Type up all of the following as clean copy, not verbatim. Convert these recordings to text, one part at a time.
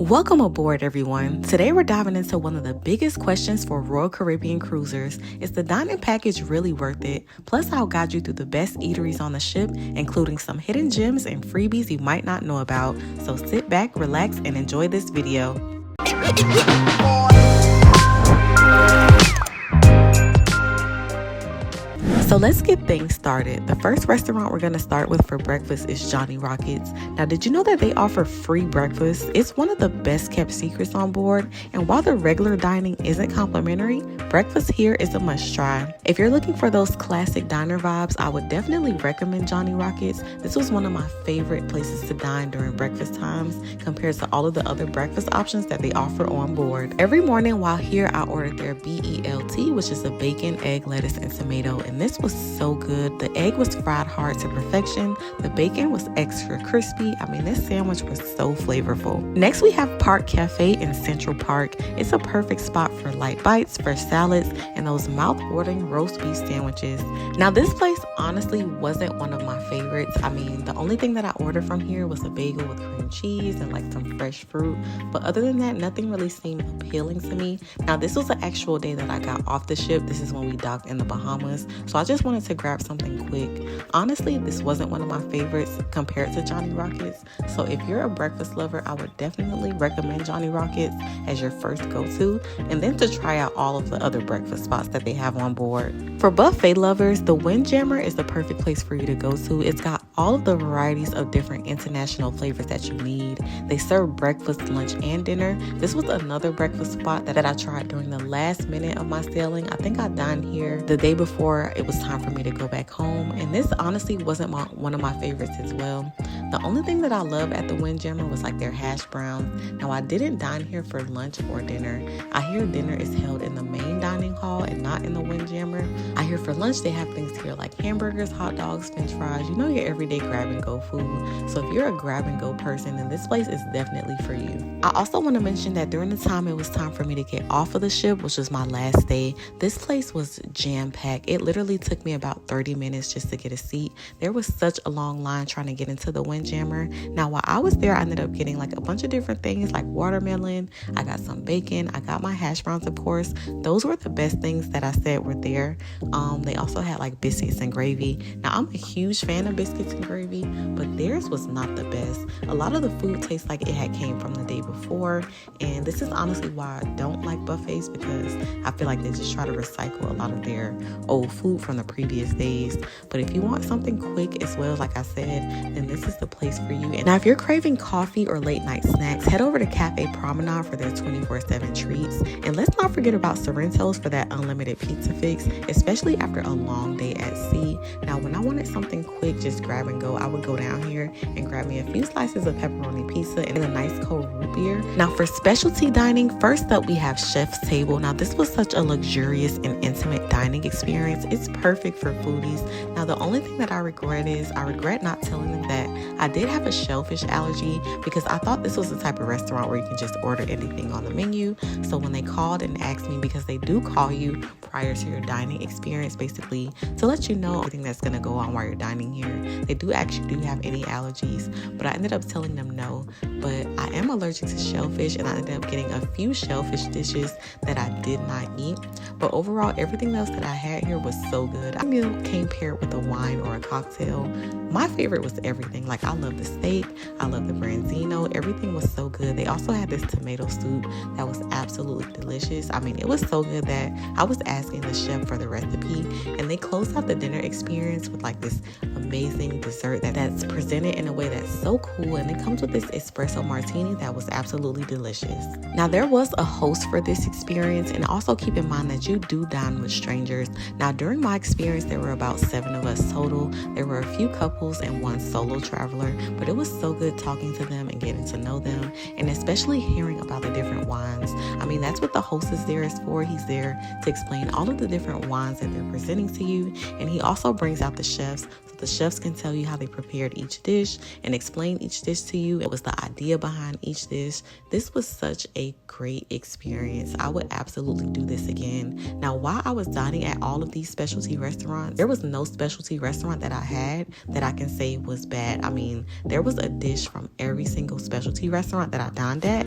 Welcome aboard, everyone. Today we're diving into one of the biggest questions for Royal Caribbean cruisers. Is the dining package really worth it? Plus, I'll guide you through the best eateries on the ship, including some hidden gems and freebies you might not know about. So sit back, relax, and enjoy this video. So let's get things started. The first restaurant we're going to start with for breakfast is Johnny Rockets. Now, did you know that they offer free breakfast? It's one of the best kept secrets on board. And while the regular dining isn't complimentary, breakfast here is a must try. If you're looking for those classic diner vibes, I would definitely recommend Johnny Rockets. This was one of my favorite places to dine during breakfast times compared to all of the other breakfast options that they offer on board. Every morning while here, I ordered their BELT, which is a bacon, egg, lettuce, and tomato. And this was so good. The egg was fried hard to perfection. The bacon was extra crispy. I mean, this sandwich was so flavorful. Next, we have Park Cafe in Central Park. It's a perfect spot for light bites, fresh salads, and those mouth-watering roast beef sandwiches. Now, this place honestly wasn't one of my favorites. I mean, the only thing that I ordered from here was a bagel with cream cheese and like some fresh fruit. But other than that, nothing really seemed appealing to me. Now, this was the actual day that I got off the ship. This is when we docked in the Bahamas. So I just wanted to grab something quick. Honestly, this wasn't one of my favorites compared to Johnny Rockets. So if you're a breakfast lover, I would definitely recommend Johnny Rockets as your first go-to, and then to try out all of the other breakfast spots that they have on board. For buffet lovers, the Windjammer is the perfect place for you to go to. It's got all of the varieties of different international flavors that you need. They serve breakfast, lunch, and dinner. This was another breakfast spot that I tried during the last minute of my sailing. I think I dined here the day before it was time for me to go back home, and this honestly wasn't one of my favorites as well. The only thing that I love at the Windjammer was like their hash browns. Now, I didn't dine here for lunch or dinner. I hear dinner is held in the main dining hall and not in the Windjammer. I hear for lunch they have things here like hamburgers, hot dogs, french fries, you know, your everyday grab and go food. So if you're a grab and go person, then this place is definitely for you. I also want to mention that during the time it was time for me to get off of the ship, which was my last day, this place was jam-packed. It literally took me about 30 minutes just to get a seat. There was such a long line trying to get into the Windjammer. Now, while I was there, I ended up getting like a bunch of different things like watermelon. I got some bacon. I got my hash browns, of course. Those were the best things that I said were there. They also had like biscuits and gravy. Now, I'm a huge fan of biscuits and gravy, but theirs was not the best. A lot of the food tastes like it had came from the day before, and this is honestly why I don't like buffets, because I feel like they just try to recycle a lot of their old food from the previous days. But if you want something quick as well, like I said, then this is the place for you. And now, if you're craving coffee or late night snacks, head over to Café Promenade for their 24/7 treats. And let's not forget about Sorrento's for that unlimited pizza fix, especially after a long day at sea. Now, when I wanted something quick, just grab and go, I would go down here and grab me a few slices of pepperoni pizza and a nice cold root beer. Now, for specialty dining, first up we have Chef's Table. Now, this was such a luxurious and intimate dining experience. It's perfect for foodies. Now, the only thing that I regret not telling them that I did have a shellfish allergy, because I thought this was the type of restaurant where you can just order anything on the menu. So when they called and asked me, because they do call you prior to your dining experience, basically to let you know everything that's going to go on while you're dining here, they do ask you, do you have any allergies? But I ended up telling them no. But I am allergic to shellfish, and I ended up getting a few shellfish dishes that I did not eat. But overall, everything else that I had here was so good. My meal came paired with a wine or a cocktail. My favorite was everything. Like, I love the steak, I love the branzino. Everything was so good. They also had this tomato soup that was absolutely delicious. I mean, it was so good that I was asking the chef for the recipe, and they closed out the dinner experience with like this amazing dessert that's presented in a way that's so cool, and it comes with this espresso martini that was absolutely delicious. Now, there was a host for this experience, and also keep in mind that you do dine with strangers. Now, during my experience, there were about 7 of us total. There were a few couples and 1 solo traveler, but it was so good talking to them and getting to know them, and especially hearing about the different wines. I mean, that's what the host is there for. He's there to explain all of the different wines that they're presenting to you, and he also brings out the chefs, so the chefs can tell you how they prepared each dish and explain each dish to you. It was the idea behind each dish. This was such a great experience. I would absolutely do this again. Now, while I was dining at all of these specialty restaurants, there was no specialty restaurant that I had that I can say was bad. I mean, there was a dish from every single specialty restaurant that I dined at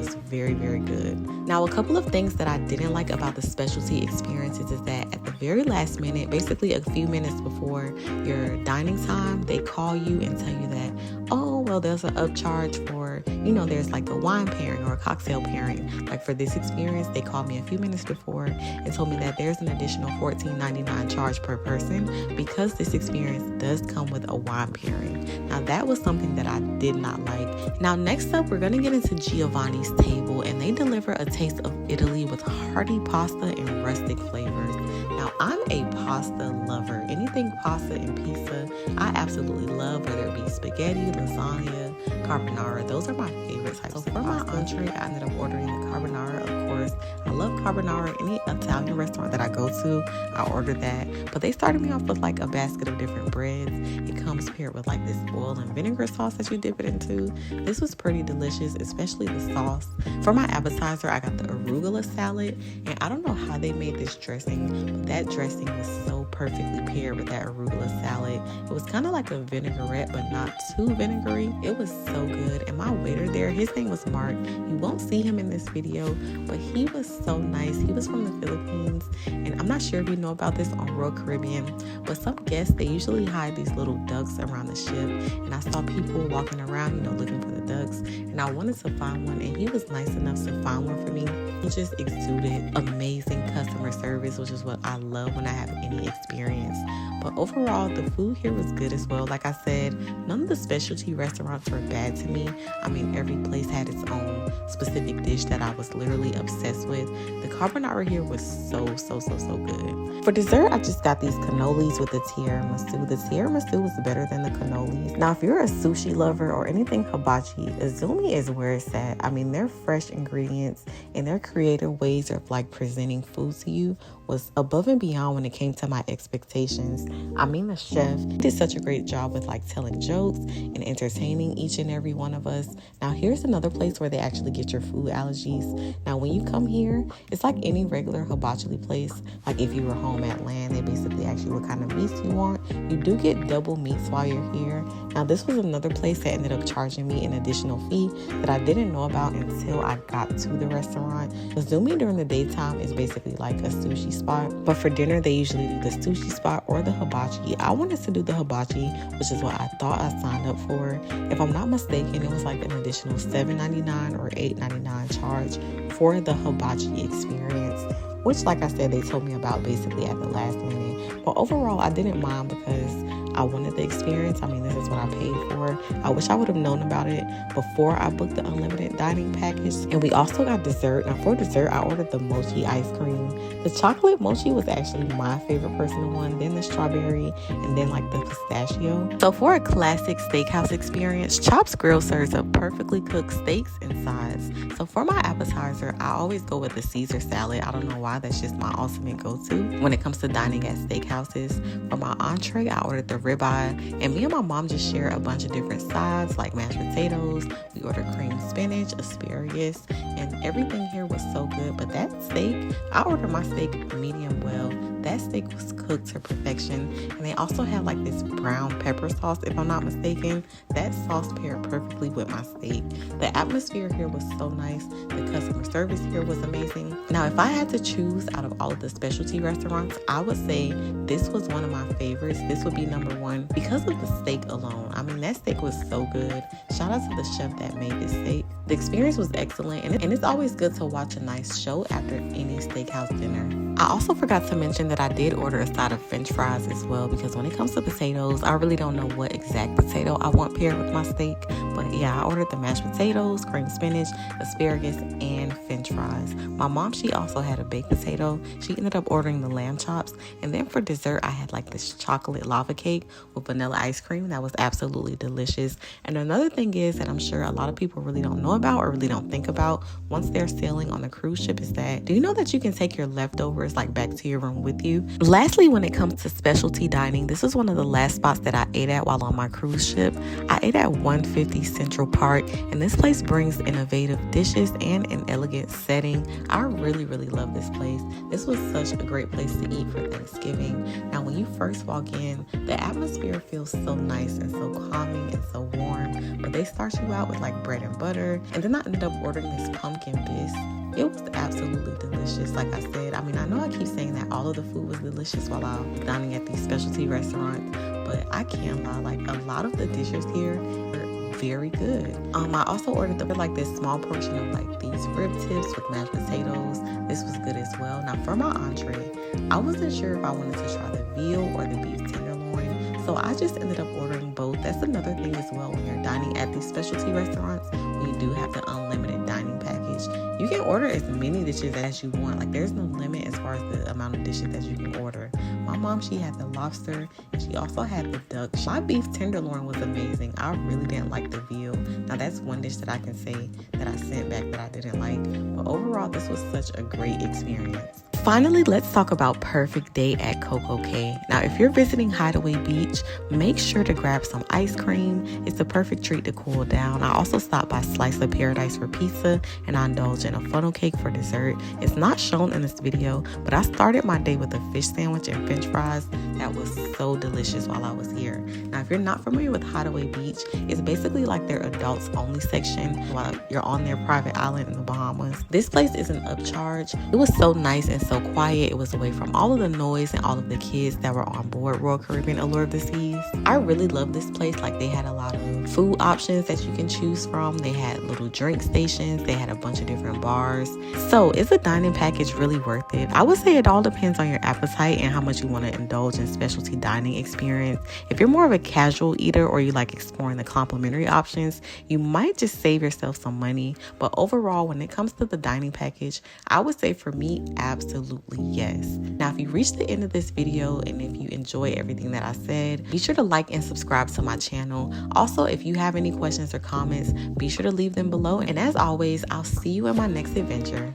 was very, very good. Now, a couple of things that I didn't like about the specialty experiences is that at the very last minute, basically a few minutes before your dining time, they call you and tell you that, oh, well, there's an upcharge for, there's like a wine pairing or a cocktail pairing. Like for this experience, they called me a few minutes before and told me that there's an additional $14.99 charge per person because this experience does come with a wine pairing. Now, that was something that I did not like. Now, next up, we're going to get into Giovanni's table, and they deliver a taste of Italy with hearty pasta and rustic flavors. Now, I'm a pasta lover. Anything pasta and pizza, I absolutely love, whether it be spaghetti, lasagna, carbonara. Those are my favorite types of pasta. For my entree, I ended up ordering the carbonara, of course. I love carbonara. Any Italian restaurant that I go to, I order that. But they started me off with like a basket of different breads. It comes paired with like this oil and vinegar sauce that you dip it into. This was pretty delicious, especially the sauce. For my appetizer, I got the arugula salad. And I don't know how they made this dressing, but that dressing was so perfectly paired with that arugula salad. It was kind of like a vinaigrette, but not too vinegary. It was so good. And my waiter there, his name was Mark. You won't see him in this video, but he was so nice. He was from the Philippines, and I'm not sure if you know about this on Royal Caribbean, but some guests, they usually hide these little ducks around the ship, and I saw people walking around, looking for the ducks, and I wanted to find one, and he was nice enough to find one for me. He just exuded amazing customer service, which is what I love when I have any experience. But overall, the food here was good as well. Like I said, none of the specialty restaurants were bad to me. I mean, every place had its own specific dish that I was literally obsessed with. The carbonara here was so good. For dessert, I just got these cannolis with the tiramisu. The tiramisu was better than the cannolis. Now, if you're a sushi lover or anything hibachi, Izumi is where it's at. I mean, their fresh ingredients and their creative ways of like presenting food to you was above and beyond when it came to my expectations. I mean, the chef did such a great job with like telling jokes and entertaining each and every one of us. Now, here's another place where they actually get your food allergies. Now, when you come here, it's like any regular hibachi place. Like if you were home at land, they basically ask you what kind of meats you want. You do get double meats while you're here. Now, this was another place that ended up charging me an additional fee that I didn't know about until I got to the restaurant. Izumi during the daytime is basically like a sushi spot, but for dinner they usually do the sushi spot or the hibachi. I wanted to do the hibachi, which is what I thought I signed up for. If I'm not mistaken, it was like an additional $7.99 or $8.99 charge for the hibachi experience, which, like I said, they told me about basically at the last minute. But overall, I didn't mind because I wanted the experience. I mean, this is what I paid for. I wish I would have known about it before I booked the unlimited dining package. And we also got dessert. Now, for dessert, I ordered the mochi ice cream. The chocolate mochi was actually my favorite personal one, then the strawberry, and then like the pistachio. So for a classic steakhouse experience, Chops Grill serves up perfectly cooked steaks and sides. So for my appetizer, I always go with the Caesar salad. I don't know why, that's just my ultimate go-to when it comes to dining at steakhouses. For my entree, I ordered the ribeye, and me and my mom just share a bunch of different sides like mashed potatoes. We ordered creamed spinach, asparagus, and everything here was so good. But that steak, I ordered my steak medium well. That steak was cooked to perfection, and they also had like this brown pepper sauce, if I'm not mistaken. That sauce paired perfectly with my steak. The atmosphere here was so nice. The customer service here was amazing. Now, if I had to choose out of all of the specialty restaurants, I would say this was one of my favorites. This would be number one because of the steak alone. I mean, that steak was so good. Shout out to the chef that made this steak. The experience was excellent, and it's always good to watch a nice show after any steakhouse dinner. I also forgot to mention that I did order a side of French fries as well, because when it comes to potatoes, I really don't know what exact potato I want paired with my steak. But yeah, I ordered the mashed potatoes, creamed spinach, asparagus, and French fries. My mom, she also had a baked potato. She ended up ordering the lamb chops. And then for dessert, I had like this chocolate lava cake with vanilla ice cream. That was absolutely delicious. And another thing is that I'm sure a lot of people really don't know about or really don't think about once they're sailing on a cruise ship is that, do you know that you can take your leftovers serves like back to your room with you. Lastly, when it comes to specialty dining, this was one of the last spots that I ate at while on my cruise ship. I ate at 150 Central Park, and this place brings innovative dishes and an elegant setting. I really love this place. This was such a great place to eat for Thanksgiving. Now, when you first walk in, the atmosphere feels so nice and so calming and so warm, but they start you out with like bread and butter, and then I ended up ordering this pumpkin bisque. It was absolutely delicious. Like I said, I mean, I know I keep saying that all of the food was delicious while I was dining at these specialty restaurants, but I can't lie, like a lot of the dishes here are very good. I also ordered like this small portion of like these rib tips with mashed potatoes. This was good as well. Now for my entree, I wasn't sure if I wanted to try the veal or the beef tenderloin, so I just ended up ordering both. That's another thing as well when you're dining at these specialty restaurants. When you do have the unlimited dining package, you can order as many dishes as you want. Like there's no limit as far as the amount of dishes that you can order. My mom, she had the lobster and she also had the duck. My beef tenderloin was amazing. I really didn't like the veal. Now that's one dish that I can say that I sent back that I didn't like. But overall, this was such a great experience. Finally, let's talk about perfect day at Coco Cay. Now, if you're visiting Hideaway Beach, make sure to grab some ice cream. It's the perfect treat to cool down. I also stopped by Slice of Paradise for pizza, and I indulged in a funnel cake for dessert. It's not shown in this video, but I started my day with a fish sandwich and french fries. That was so delicious while I was here. Now, if you're not familiar with Hideaway Beach, it's basically like their adults only section while you're on their private island in the Bahamas. This place is an upcharge. It was so nice and so quiet. It was away from all of the noise and all of the kids that were on board Royal Caribbean Allure of the Seas. I really love this place. Like they had a lot of food options that you can choose from. They had little drink stations. They had a bunch of different bars. So is a dining package really worth it? I would say it all depends on your appetite and how much you want to indulge in specialty dining experience. If you're more of a casual eater or you like exploring the complimentary options, you might just save yourself some money. But overall, when it comes to the dining package, I would say for me, absolutely yes. Now, if you reached the end of this video and if you enjoy everything that I said, be sure to like and subscribe to my channel. Also, if you have any questions or comments, be sure to leave them below. And as always, I'll see you in my next adventure.